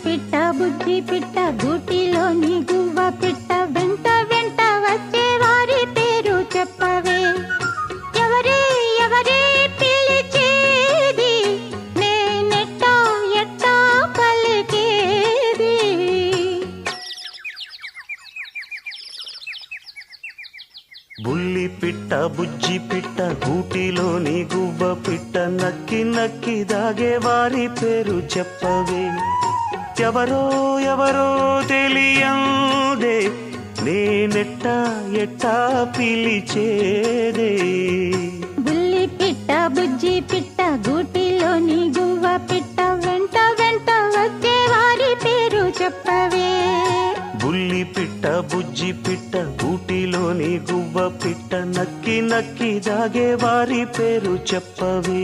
పిట్ట బుజ్జి పిట్ట గూటిలోని గువ్వ పిట్ట వెంట వెంట వచ్చే వారి పేరు చెప్పవే. ఎవరే ఎవరే పిలిచేది, నేనెట్టా ఎట్టా పలికేది. బుల్లి పిట్ట బుజ్జి పిట్ట గూటిలోని గువ్వ పిట్ట నక్కి నక్కి దాగే వారి పేరు చెప్పవే. ఎవరో ఎవరో తెలియందే, నేనెట్టా ఎట్టా పిలిచేదే. బుల్లి పిట్ట బుజ్జి పిట్ట గూటిలోని గువ్వ పిట్ట వెంట వెంట వచ్చే వారి పేరు చెప్పవే. బుల్లి పిట్ట బుజ్జి పిట్ట గూటిలోని గువ్వ పిట్ట నక్కి నక్కి దాగే వారి పేరు చెప్పవే.